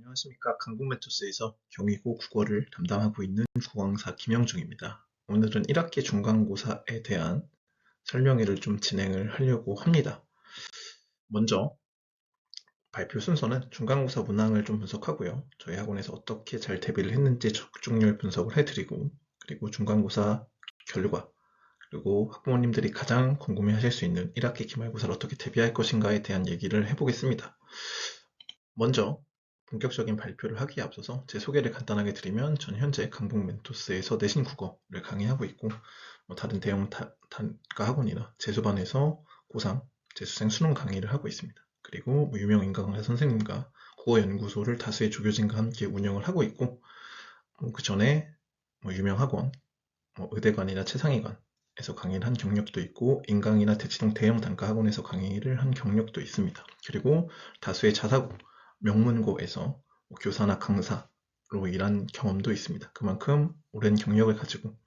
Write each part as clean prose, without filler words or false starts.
안녕하십니까. 강북멘토스에서 경희고 국어를 담당하고 있는 국어강사 김영중입니다. 오늘은 1학기 중간고사에 대한 설명회를 좀 진행을 하려고 합니다. 먼저 발표 순서는 중간고사 문항을 좀 분석하고요. 저희 학원에서 어떻게 잘 대비를 했는지 적중률 분석을 해드리고, 그리고 중간고사 결과, 그리고 학부모님들이 가장 궁금해하실 수 있는 1학기 기말고사를 어떻게 대비할 것인가에 대한 얘기를 해보겠습니다. 먼저 본격적인 발표를 하기에 앞서서 제 소개를 간단하게 드리면, 저는 현재 강북멘토스에서 내신 국어를 강의하고 있고, 다른 대형 단과 학원이나 재수반에서 고3 재수생 수능 강의를 하고 있습니다. 그리고 유명 인강 강사 선생님과 국어연구소를 다수의 조교진과 함께 운영을 하고 있고, 그 전에 유명 학원, 의대관이나 최상위관에서 강의를 한 경력도 있고, 인강이나 대치동 대형 단과 학원에서 강의를 한 경력도 있습니다. 그리고 다수의 자사고, 명문고에서 교사나 강사로 일한 경험도 있습니다. 그만큼 오랜 경력을 가지고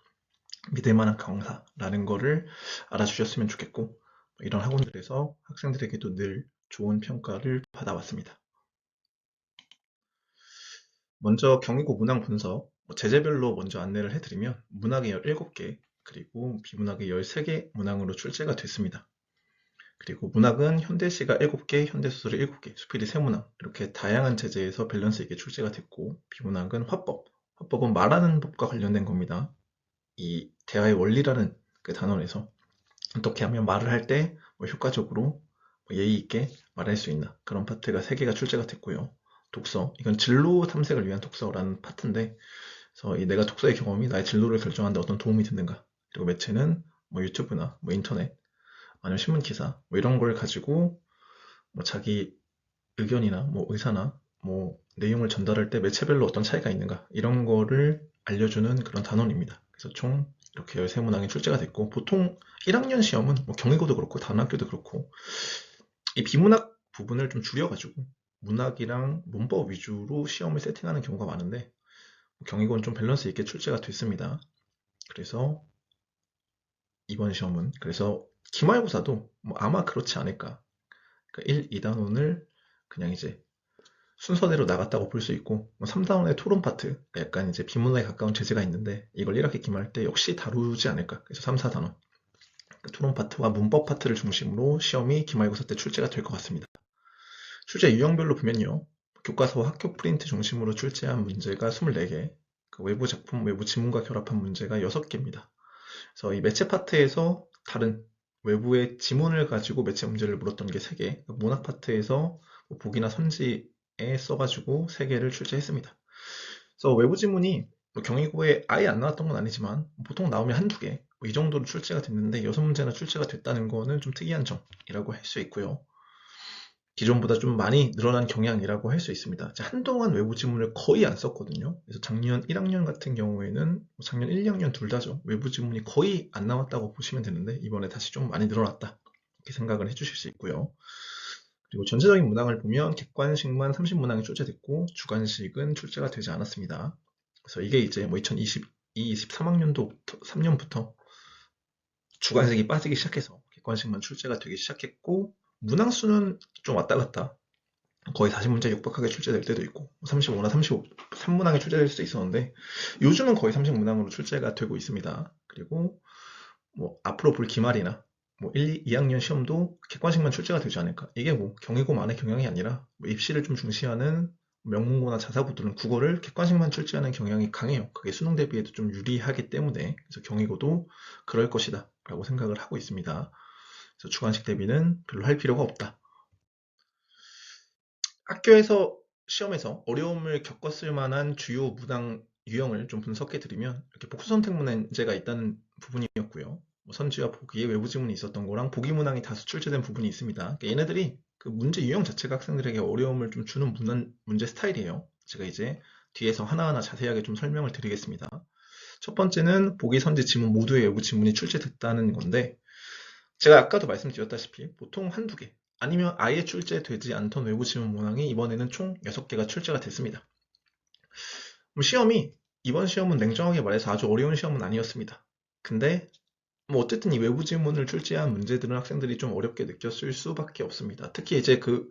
믿을 만한 강사라는 거를 알아주셨으면 좋겠고, 이런 학원들에서 학생들에게도 늘 좋은 평가를 받아왔습니다. 먼저 경희고 문항 분석, 제재별로 먼저 안내를 해드리면, 문학이 17개, 그리고 비문학이 13개 문항으로 출제가 됐습니다. 그리고 문학은 현대시가 7개, 현대소설이 7개, 수필이 3문항, 이렇게 다양한 제재에서 밸런스 있게 출제가 됐고, 비문학은 화법은 말하는 법과 관련된 겁니다. 이 대화의 원리라는 그 단원에서 어떻게 하면 말을 할 때 효과적으로 예의 있게 말할 수 있나, 그런 파트가 3개가 출제가 됐고요. 독서, 이건 진로 탐색을 위한 독서라는 파트인데, 그래서 내가 독서의 경험이 나의 진로를 결정하는 데 어떤 도움이 되는가, 그리고 매체는 유튜브나 인터넷, 아니면 신문 기사, 이런 걸 가지고 자기 의견이나 의사나 내용을 전달할 때 매체별로 어떤 차이가 있는가, 이런 거를 알려주는 그런 단원입니다. 그래서 총 이렇게 13문항이 출제가 됐고, 보통 1학년 시험은 경희고도 그렇고 다른 학교도 그렇고 이 비문학 부분을 좀 줄여가지고 문학이랑 문법 위주로 시험을 세팅하는 경우가 많은데, 경희고는 좀 밸런스 있게 출제가 됐습니다. 그래서 이번 시험은, 그래서 기말고사도 아마 그렇지 않을까. 그러니까 1, 2단원을 그냥 이제 순서대로 나갔다고 볼 수 있고, 3단원의 토론 파트, 약간 이제 비문학에 가까운 제재가 있는데, 이걸 1학기 기말할 때 역시 다루지 않을까. 그래서 3, 4단원 토론 파트와 문법 파트를 중심으로 시험이 기말고사 때 출제가 될 것 같습니다. 출제 유형별로 보면요, 교과서와 학교 프린트 중심으로 출제한 문제가 24개, 그 외부 작품, 외부 지문과 결합한 문제가 6개입니다. 그래서 이 매체 파트에서 다른 외부의 지문을 가지고 매체 문제를 물었던 게 3개, 문학 파트에서 보기나 선지에 써가지고 3개를 출제했습니다. 그래서 외부 지문이 경희고에 아예 안 나왔던 건 아니지만 보통 나오면 한두 개, 이 정도로 출제가 됐는데 6문제나 출제가 됐다는 거는 좀 특이한 점이라고 할 수 있고요. 기존보다 좀 많이 늘어난 경향이라고 할 수 있습니다. 한동안 외부 지문을 거의 안 썼거든요. 그래서 작년 1학년 같은 경우에는, 작년 1, 2학년 둘 다죠, 외부 지문이 거의 안 나왔다고 보시면 되는데, 이번에 다시 좀 많이 늘어났다, 이렇게 생각을 해주실 수 있고요. 그리고 전체적인 문항을 보면 객관식만 30문항이 출제됐고 주관식은 출제가 되지 않았습니다. 그래서 이게 이제 2022, 23학년도 3년부터 주관식이 빠지기 시작해서 객관식만 출제가 되기 시작했고, 문항 수는 좀 왔다 갔다 거의 40문제 육박하게 출제될 때도 있고 35나 33문항이 출제될 수도 있었는데, 요즘은 거의 30문항으로 출제가 되고 있습니다. 그리고 앞으로 볼 기말이나 1, 2학년 시험도 객관식만 출제가 되지 않을까. 이게 경희고만의 경향이 아니라 입시를 좀 중시하는 명문고나 자사고들은 국어를 객관식만 출제하는 경향이 강해요. 그게 수능 대비에도 좀 유리하기 때문에, 그래서 경희고도 그럴 것이다 라고 생각을 하고 있습니다. 그래서 주관식 대비는 별로 할 필요가 없다. 학교에서 시험에서 어려움을 겪었을 만한 주요 문항 유형을 좀 분석해 드리면, 이렇게 복수 선택 문제가 있다는 부분이었고요. 선지와 보기에 외부 지문이 있었던 거랑 보기 문항이 다수 출제된 부분이 있습니다. 그러니까 얘네들이 그 문제 유형 자체가 학생들에게 어려움을 좀 주는 문제 스타일이에요. 제가 이제 뒤에서 하나하나 자세하게 좀 설명을 드리겠습니다. 첫 번째는 보기, 선지, 지문 모두의 외부 지문이 출제됐다는 건데, 제가 아까도 말씀드렸다시피 보통 한두 개, 아니면 아예 출제되지 않던 외부 지문 문항이 이번에는 총 6개가 출제가 됐습니다. 이번 시험은 냉정하게 말해서 아주 어려운 시험은 아니었습니다. 근데 어쨌든 이 외부 지문을 출제한 문제들은 학생들이 좀 어렵게 느꼈을 수밖에 없습니다. 특히 이제 그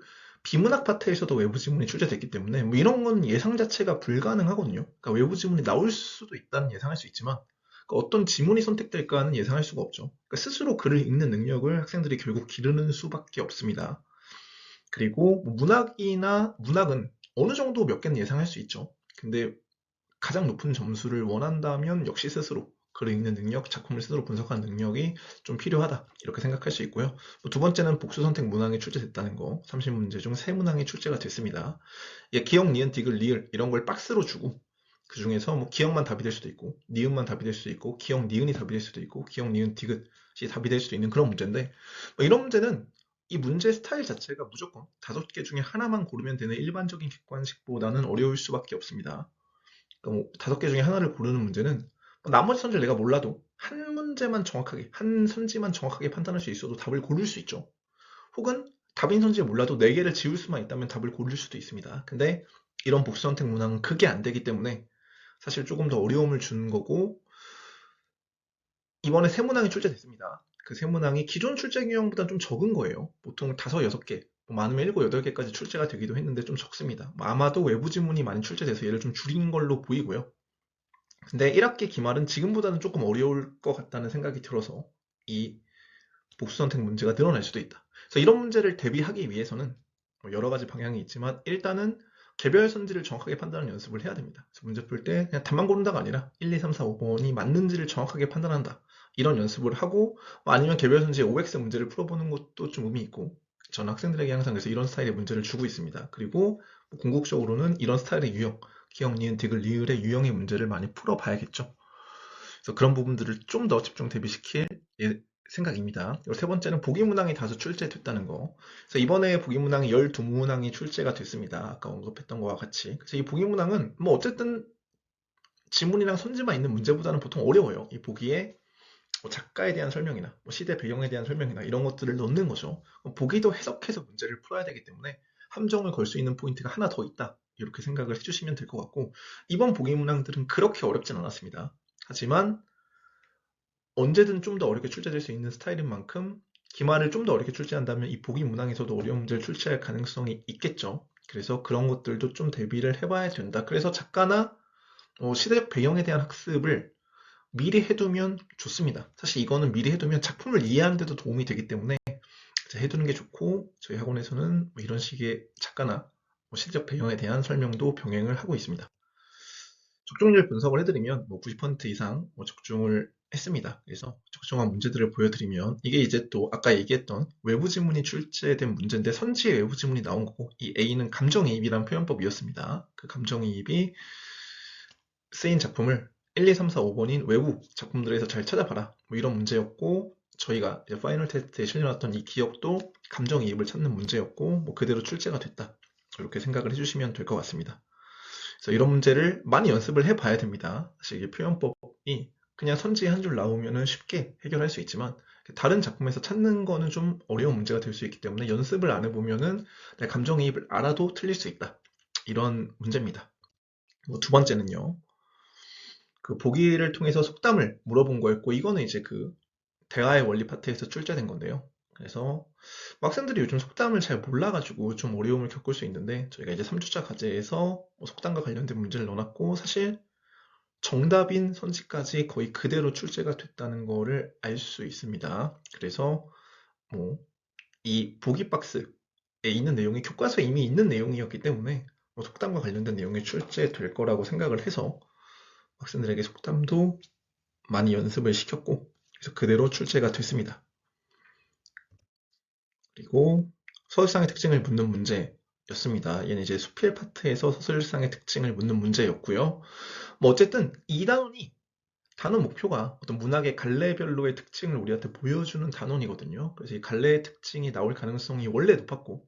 비문학 파트에서도 외부 지문이 출제됐기 때문에 뭐 이런 건 예상 자체가 불가능하거든요. 그러니까 외부 지문이 나올 수도 있다는 예상할 수 있지만 그러니까 어떤 지문이 선택될까는 예상할 수가 없죠. 그러니까 스스로 글을 읽는 능력을 학생들이 결국 기르는 수밖에 없습니다. 그리고 뭐 문학은 어느 정도 몇 개는 예상할 수 있죠. 근데 가장 높은 점수를 원한다면 역시 스스로 글을 읽는 능력, 작품을 스스로 분석하는 능력이 좀 필요하다. 이렇게 생각할 수 있고요. 두 번째는 복수 선택 문항이 출제됐다는 거. 30문제 중 3문항이 출제가 됐습니다. 기억, 니은, 디귿, 리을 이런 걸 박스로 주고 그 중에서 뭐 기억만 답이 될 수도 있고 니은만 답이 될 수도 있고 기억, 니은이 답이 될 수도 있고 기억, 니은, 디귿이 답이 될 수도 있는 그런 문제인데 뭐 이런 문제는 이 문제 스타일 자체가 무조건 5개 중에 하나만 고르면 되는 일반적인 객관식보다는 어려울 수밖에 없습니다. 그러니까 뭐 5개 중에 하나를 고르는 문제는 나머지 선지를 내가 몰라도 한 문제만 정확하게, 한 선지만 정확하게 판단할 수 있어도 답을 고를 수 있죠. 혹은 답인 선지를 몰라도 4개를 지울 수만 있다면 답을 고를 수도 있습니다. 근데 이런 복수 선택 문항은 그게 안 되기 때문에 사실 조금 더 어려움을 주는 거고 이번에 3문항이 출제됐습니다. 그 3문항이 기존 출제 규정보다 좀 적은 거예요. 보통 5, 6개, 많으면 7, 8개까지 출제가 되기도 했는데 좀 적습니다. 아마도 외부 지문이 많이 출제돼서 얘를 좀 줄인 걸로 보이고요. 근데 1학기 기말은 지금보다는 조금 어려울 것 같다는 생각이 들어서 이 복수 선택 문제가 늘어날 수도 있다. 그래서 이런 문제를 대비하기 위해서는 여러 가지 방향이 있지만 일단은 개별 선지를 정확하게 판단하는 연습을 해야 됩니다. 그래서 문제 풀 때 그냥 답만 고른다가 아니라 1, 2, 3, 4, 5번이 맞는지를 정확하게 판단한다. 이런 연습을 하고 아니면 개별 선지의 OX 문제를 풀어보는 것도 좀 의미 있고 저는 학생들에게 항상 그래서 이런 스타일의 문제를 주고 있습니다. 그리고 궁극적으로는 이런 스타일의 유형, 기억, 니은, 디귿, 리을의 유형의 문제를 많이 풀어봐야겠죠. 그래서 그런 부분들을 좀 더 집중 대비시킬 생각입니다. 세 번째는 보기문항이 다수 출제됐다는 거. 그래서 이번에 보기문항이 12문항이 출제가 됐습니다. 아까 언급했던 거와 같이. 그래서 이 보기문항은 뭐 어쨌든 지문이랑 선지만 있는 문제보다는 보통 어려워요. 이 보기에 뭐 작가에 대한 설명이나 뭐 시대 배경에 대한 설명이나 이런 것들을 넣는 거죠. 보기도 해석해서 문제를 풀어야 되기 때문에 함정을 걸 수 있는 포인트가 하나 더 있다. 이렇게 생각을 해주시면 될 것 같고 이번 보기문항들은 그렇게 어렵진 않았습니다. 하지만 언제든 좀 더 어렵게 출제될 수 있는 스타일인 만큼 기말을 좀 더 어렵게 출제한다면 이 보기 문항에서도 어려운 문제를 출제할 가능성이 있겠죠. 그래서 그런 것들도 좀 대비를 해봐야 된다. 그래서 작가나 시대적 배경에 대한 학습을 미리 해두면 좋습니다. 사실 이거는 미리 해두면 작품을 이해하는 데도 도움이 되기 때문에 해두는 게 좋고 저희 학원에서는 이런 식의 작가나 시대적 배경에 대한 설명도 병행을 하고 있습니다. 적중률 분석을 해드리면 90% 이상 적중을 했습니다. 그래서 적중한 문제들을 보여드리면 이게 이제 또 아까 얘기했던 외부 지문이 출제된 문제인데 선지의 외부 지문이 나온 거고 이 A는 감정이입이라는 표현법이었습니다. 그 감정이입이 쓰인 작품을 1, 2, 3, 4, 5번인 외부 작품들에서 잘 찾아봐라 이런 문제였고 저희가 이제 파이널 테스트에 실려놨던 이 기억도 감정이입을 찾는 문제였고 그대로 출제가 됐다. 이렇게 생각을 해주시면 될 것 같습니다. 그래서 이런 문제를 많이 연습을 해봐야 됩니다. 사실 이게 표현법이 그냥 선지에 한 줄 나오면 쉽게 해결할 수 있지만 다른 작품에서 찾는 거는 좀 어려운 문제가 될 수 있기 때문에 연습을 안 해보면은 감정이입을 알아도 틀릴 수 있다. 이런 문제입니다. 두 번째는요. 그 보기를 통해서 속담을 물어본 거였고 이거는 이제 그 대화의 원리 파트에서 출제된 건데요. 그래서 학생들이 요즘 속담을 잘 몰라가지고 좀 어려움을 겪을 수 있는데 저희가 이제 3주차 과제에서 속담과 관련된 문제를 넣어놨고 사실 정답인 선지까지 거의 그대로 출제가 됐다는 거를 알 수 있습니다. 그래서 이 보기 박스에 있는 내용이 교과서에 이미 있는 내용이었기 때문에 속담과 관련된 내용이 출제될 거라고 생각을 해서 학생들에게 속담도 많이 연습을 시켰고 그래서 그대로 출제가 됐습니다. 그리고 서술상의 특징을 묻는 문제였습니다. 얘는 이제 수필 파트에서 서술상의 특징을 묻는 문제였고요. 어쨌든 이 단원이 단원 목표가 어떤 문학의 갈래별로의 특징을 우리한테 보여주는 단원이거든요. 그래서 이 갈래의 특징이 나올 가능성이 원래 높았고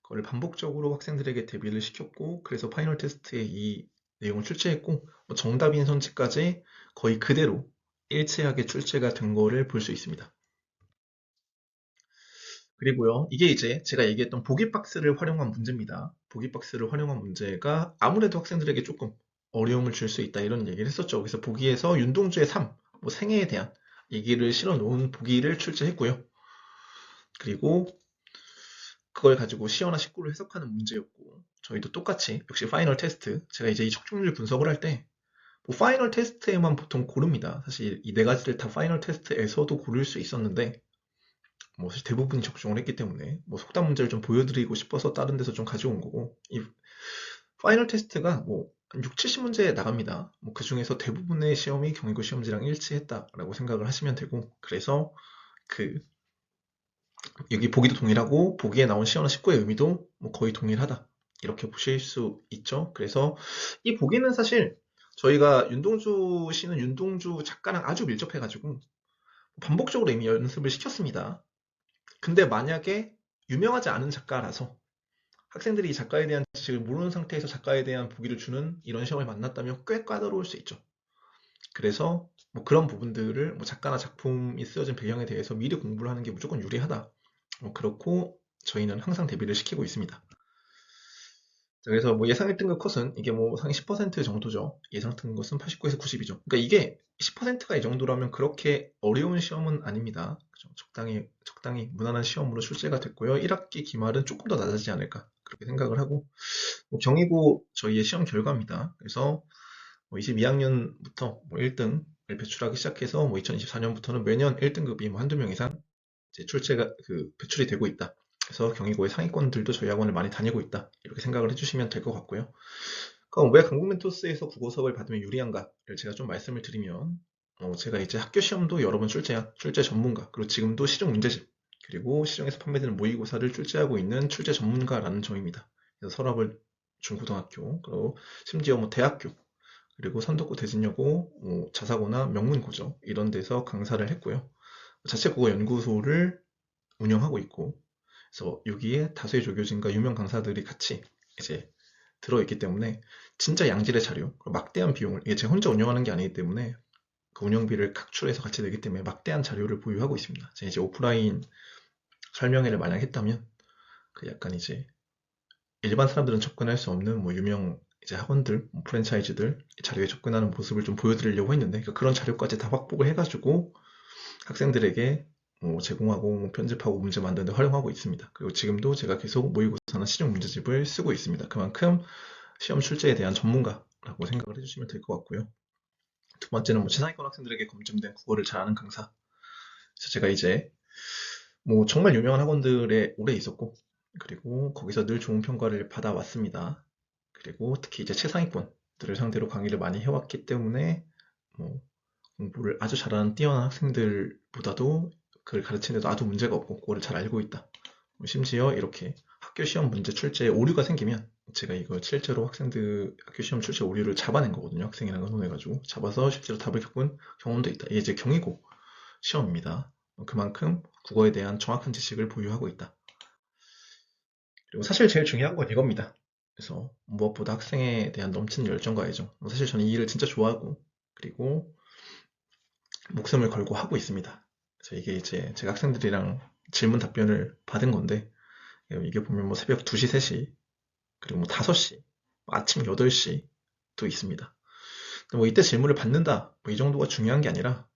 그걸 반복적으로 학생들에게 대비를 시켰고 그래서 파이널 테스트에 이 내용을 출제했고 정답인 선지까지 거의 그대로 일치하게 출제가 된 거를 볼 수 있습니다. 그리고요, 이게 이제 제가 얘기했던 보기 박스를 활용한 문제입니다. 보기 박스를 활용한 문제가 아무래도 학생들에게 조금 어려움을 줄 수 있다 이런 얘기를 했었죠. 그래서 보기에서 윤동주의 삶, 생애에 대한 얘기를 실어 놓은 보기를 출제했고요. 그리고 그걸 가지고 시어나 식구를 해석하는 문제였고, 저희도 똑같이 역시 파이널 테스트, 제가 이제 이 적중률 분석을 할 때 뭐 파이널 테스트에만 보통 고릅니다. 사실 이 네 가지를 다 파이널 테스트에서도 고를 수 있었는데 뭐 사실 대부분이 적중을 했기 때문에 뭐 속담 문제를 좀 보여드리고 싶어서 다른 데서 좀 가져온 거고, 이 파이널 테스트가 뭐 6, 70문제 나갑니다. 뭐 그 중에서 대부분의 시험이 경희고 시험지랑 일치했다라고 생각을 하시면 되고, 그래서 그 여기 보기도 동일하고 보기에 나온 시어나 식구의 의미도 뭐 거의 동일하다, 이렇게 보실 수 있죠. 그래서 이 보기는 사실 저희가 윤동주 씨는 윤동주 작가랑 아주 밀접해가지고 반복적으로 이미 연습을 시켰습니다. 근데 만약에 유명하지 않은 작가라서 학생들이 이 작가에 대한 지식을 모르는 상태에서 작가에 대한 보기를 주는 이런 시험을 만났다면 꽤 까다로울 수 있죠. 그래서 뭐 그런 부분들을 뭐 작가나 작품이 쓰여진 배경에 대해서 미리 공부를 하는 게 무조건 유리하다, 뭐 그렇고 저희는 항상 대비를 시키고 있습니다. 그래서 뭐 예상 1등급 컷은 이게 뭐 상위 10% 정도죠. 예상 등급 컷은 89에서 90이죠. 그러니까 이게 10%가 이 정도라면 그렇게 어려운 시험은 아닙니다. 그죠? 적당히 무난한 시험으로 출제가 됐고요. 1학기 기말은 조금 더 낮아지지 않을까, 그렇게 생각을 하고, 뭐 경희고 저희의 시험 결과입니다. 그래서 뭐 22학년부터 뭐 1등을 배출하기 시작해서 뭐 2024년부터는 매년 1등급이 뭐 한두 명 이상 이제 출제가 배출이 되고 있다. 그래서 경희고의 상위권들도 저희 학원을 많이 다니고 있다, 이렇게 생각을 해주시면 될 것 같고요. 그럼 왜 강북멘토스에서 국어 수업을 받으면 유리한가를 제가 좀 말씀을 드리면, 제가 이제 학교 시험도 여러 번 출제한 출제 전문가, 그리고 지금도 시중 문제집, 그리고 시중에서 판매되는 모의고사를 출제하고 있는 출제 전문가라는 점입니다. 그래서 서랍을 중고등학교, 그리고 심지어 뭐 대학교, 그리고 선덕고 대진여고, 자사고나 명문고죠, 이런 데서 강사를 했고요. 자체국어연구소를 운영하고 있고, 그래서 여기에 다수의 조교진과 유명 강사들이 같이 이제 들어있기 때문에 진짜 양질의 자료, 막대한 비용을, 이게 제가 혼자 운영하는 게 아니기 때문에 그 운영비를 각출해서 같이 내기 때문에 막대한 자료를 보유하고 있습니다. 제가 이제 오프라인 설명회를 만약 했다면 그 약간 이제 일반 사람들은 접근할 수 없는 뭐 유명 이제 학원들, 뭐 프랜차이즈들 자료에 접근하는 모습을 좀 보여드리려고 했는데, 그러니까 그런 자료까지 다 확보를 해가지고 학생들에게 제공하고 뭐 편집하고 문제 만드는 데 활용하고 있습니다. 그리고 지금도 제가 계속 모의고사나 시중 문제집을 쓰고 있습니다. 그만큼 시험 출제에 대한 전문가라고 생각을 해주시면 될 것 같고요. 두 번째는 뭐 최상위권 학생들에게 검증된 국어를 잘하는 강사. 그래서 제가 이제 뭐 정말 유명한 학원들에 오래 있었고, 그리고 거기서 늘 좋은 평가를 받아왔습니다. 그리고 특히 이제 최상위권들을 상대로 강의를 많이 해왔기 때문에 뭐 공부를 아주 잘하는 뛰어난 학생들보다도 그걸 가르치는데도 아주 문제가 없고 그거를 잘 알고 있다. 심지어 이렇게 학교 시험 문제 출제에 오류가 생기면 제가 이걸 실제로 학생들 학교 시험 출제 오류를 잡아낸 거거든요. 학생이랑 의논해가지고 잡아서 실제로 답을 겪은 경험도 있다. 이게 이제 경희고 시험입니다. 그만큼 국어에 대한 정확한 지식을 보유하고 있다. 그리고 사실 제일 중요한 건 이겁니다. 그래서 무엇보다 학생에 대한 넘치는 열정과 애정. 사실 저는 이 일을 진짜 좋아하고, 그리고 목숨을 걸고 하고 있습니다. 그래서 이게 이제 제가 학생들이랑 질문 답변을 받은 건데, 이게 보면 뭐 새벽 2시, 3시, 그리고 뭐 5시, 아침 8시도 있습니다. 뭐 이때 질문을 받는다, 뭐 이 정도가 중요한 게 아니라,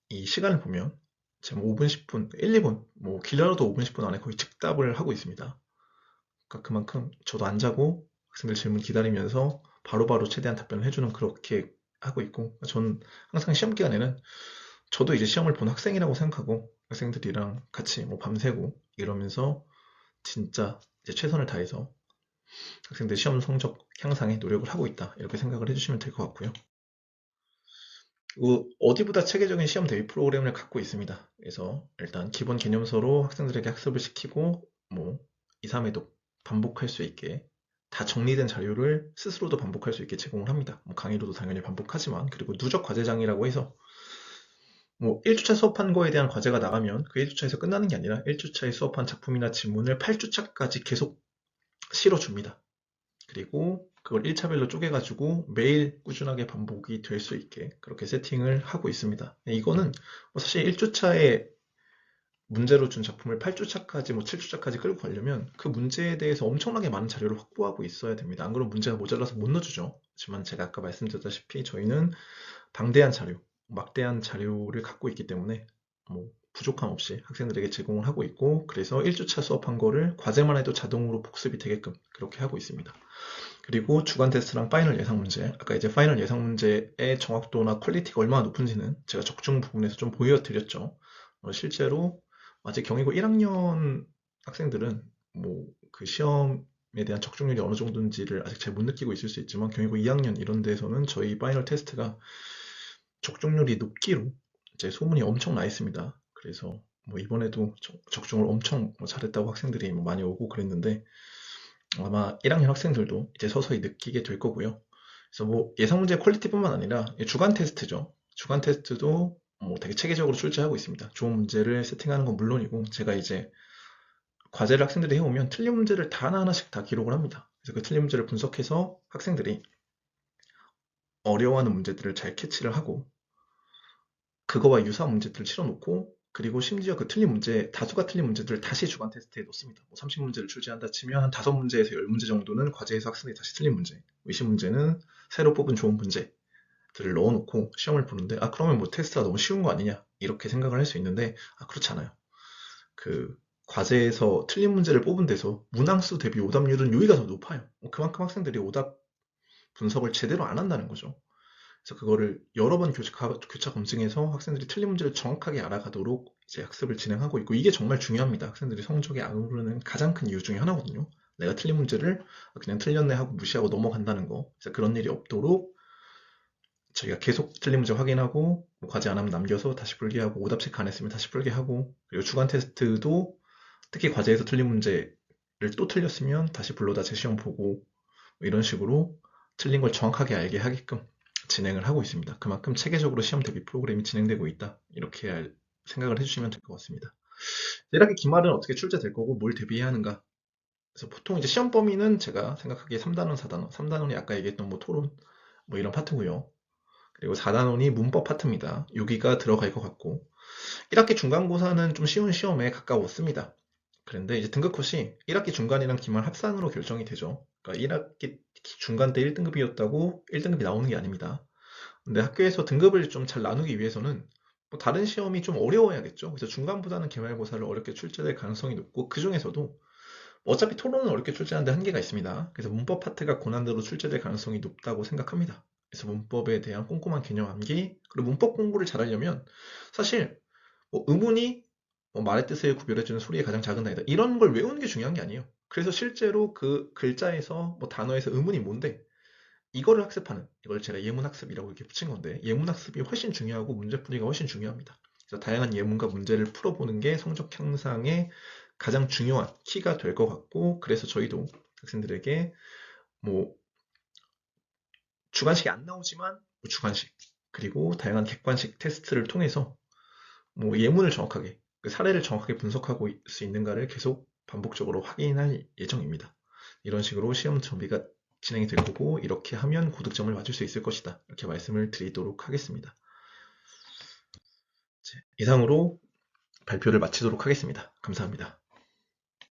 이 시간을 보면 지금 5분, 10분, 1, 2분, 뭐 길어도 5분, 10분 안에 거의 즉답을 하고 있습니다. 그러니까 그만큼 저도 안 자고 학생들 질문 기다리면서 바로바로 최대한 답변을 해주는, 그렇게 하고 있고, 전 항상 시험 기간에는 저도 이제 시험을 본 학생이라고 생각하고 학생들이랑 같이 뭐 밤새고 이러면서 진짜 이제 최선을 다해서 학생들 시험 성적 향상에 노력을 하고 있다, 이렇게 생각을 해주시면 될 것 같고요. 그리고 어디보다 체계적인 시험 대비 프로그램을 갖고 있습니다. 그래서 일단 기본 개념서로 학생들에게 학습을 시키고 뭐 2, 3회독 반복할 수 있게 다 정리된 자료를 스스로도 반복할 수 있게 제공을 합니다. 뭐 강의로도 당연히 반복하지만, 그리고 누적 과제장이라고 해서 뭐 1주차 수업한 거에 대한 과제가 나가면 그 1주차에서 끝나는 게 아니라 1주차에 수업한 작품이나 지문을 8주차까지 계속 실어줍니다. 그리고 그걸 1차별로 쪼개가지고 매일 꾸준하게 반복이 될 수 있게 그렇게 세팅을 하고 있습니다. 이거는 뭐 사실 1주차에 문제로 준 작품을 8주차까지 뭐 7주차까지 끌고 가려면 그 문제에 대해서 엄청나게 많은 자료를 확보하고 있어야 됩니다. 안 그러면 문제가 모자라서 못 넣어주죠. 하지만 제가 아까 말씀드렸다시피 저희는 방대한 자료, 막대한 자료를 갖고 있기 때문에 뭐 부족함 없이 학생들에게 제공을 하고 있고, 그래서 1주차 수업한 거를 과제만 해도 자동으로 복습이 되게끔 그렇게 하고 있습니다. 그리고 주간 테스트랑 파이널 예상 문제, 아까 이제 파이널 예상 문제의 정확도나 퀄리티가 얼마나 높은지는 제가 적중 부분에서 좀 보여드렸죠. 실제로 아직 경희고 1학년 학생들은 뭐 그 시험에 대한 적중률이 어느 정도인지를 아직 잘 못 느끼고 있을 수 있지만, 경희고 2학년 이런 데서는 저희 파이널 테스트가 적중률이 높기로 이제 소문이 엄청 나 있습니다. 그래서 뭐 이번에도 적중을 엄청 잘했다고 학생들이 많이 오고 그랬는데, 아마 1학년 학생들도 이제 서서히 느끼게 될 거고요. 그래서 뭐 예상 문제 퀄리티뿐만 아니라 주간 테스트죠. 주간 테스트도 뭐 되게 체계적으로 출제하고 있습니다. 좋은 문제를 세팅하는 건 물론이고, 제가 이제 과제를 학생들이 해오면 틀린 문제를 다 하나하나씩 다 기록을 합니다. 그래서 그 틀린 문제를 분석해서 학생들이 어려워하는 문제들을 잘 캐치를 하고, 그거와 유사한 문제들을 치러놓고, 그리고 심지어 그 틀린 문제, 다수가 틀린 문제들을 다시 주간 테스트에 놓습니다. 뭐 30문제를 출제한다 치면 한 5문제에서 10문제 정도는 과제에서 학생들이 다시 틀린 문제, 20문제는 새로 뽑은 좋은 문제들을 넣어놓고 시험을 보는데, 그러면 뭐 테스트가 너무 쉬운 거 아니냐 이렇게 생각을 할 수 있는데, 그렇지 않아요. 그 과제에서 틀린 문제를 뽑은 데서 문항수 대비 오답률은 여기가 더 높아요. 그만큼 학생들이 오답 분석을 제대로 안 한다는 거죠. 그래서 그거를 여러 번 교차 검증해서 학생들이 틀린 문제를 정확하게 알아가도록 이제 학습을 진행하고 있고, 이게 정말 중요합니다. 학생들이 성적에 안 오르는 가장 큰 이유 중에 하나거든요. 내가 틀린 문제를 그냥 틀렸네 하고 무시하고 넘어간다는 거. 그래서 그런 일이 없도록 저희가 계속 틀린 문제 확인하고, 뭐 과제 안 하면 남겨서 다시 풀게 하고, 오답 체크 안 했으면 다시 풀게 하고, 그리고 주간 테스트도 특히 과제에서 틀린 문제를 또 틀렸으면 다시 불러다 재시험 보고, 뭐 이런 식으로 틀린 걸 정확하게 알게 하게끔 진행을 하고 있습니다. 그만큼 체계적으로 시험 대비 프로그램이 진행되고 있다, 이렇게 생각을 해주시면 될 것 같습니다. 1학기 기말은 어떻게 출제될 거고 뭘 대비해야 하는가. 그래서 보통 이제 시험 범위는 제가 생각하기에 3단원, 4단원. 3단원이 아까 얘기했던 뭐 토론, 뭐 이런 파트고요. 그리고 4단원이 문법 파트입니다. 여기가 들어갈 것 같고, 1학기 중간고사는 좀 쉬운 시험에 가까웠습니다. 그런데 이제 등급컷이 1학기 중간이랑 기말 합산으로 결정이 되죠. 그러니까 1학기 중간 때 1등급이었다고 1등급이 나오는 게 아닙니다. 근데 학교에서 등급을 좀 잘 나누기 위해서는 뭐 다른 시험이 좀 어려워야겠죠. 그래서 중간보다는 기말고사를 어렵게 출제될 가능성이 높고, 그 중에서도 어차피 토론은 어렵게 출제하는데 한계가 있습니다. 그래서 문법 파트가 고난도로 출제될 가능성이 높다고 생각합니다. 그래서 문법에 대한 꼼꼼한 개념 암기, 그리고 문법 공부를 잘하려면 사실 뭐 의문이 뭐 말의 뜻을 구별해주는 소리의 가장 작은 단위다, 이런 걸 외우는 게 중요한 게 아니에요. 그래서 실제로 그 글자에서 뭐 단어에서 의문이 뭔데, 이거를 학습하는, 이걸 제가 예문학습이라고 이렇게 붙인 건데, 예문학습이 훨씬 중요하고 문제풀이가 훨씬 중요합니다. 그래서 다양한 예문과 문제를 풀어보는 게 성적 향상에 가장 중요한 키가 될 것 같고, 그래서 저희도 학생들에게 뭐 주관식이 안 나오지만 뭐 주관식, 그리고 다양한 객관식 테스트를 통해서 뭐 예문을 정확하게, 그 사례를 정확하게 분석하고 수 있는가를 계속 반복적으로 확인할 예정입니다. 이런 식으로 시험 준비가 진행이 될 거고, 이렇게 하면 고득점을 맞을 수 있을 것이다, 이렇게 말씀을 드리도록 하겠습니다. 이상으로 발표를 마치도록 하겠습니다. 감사합니다.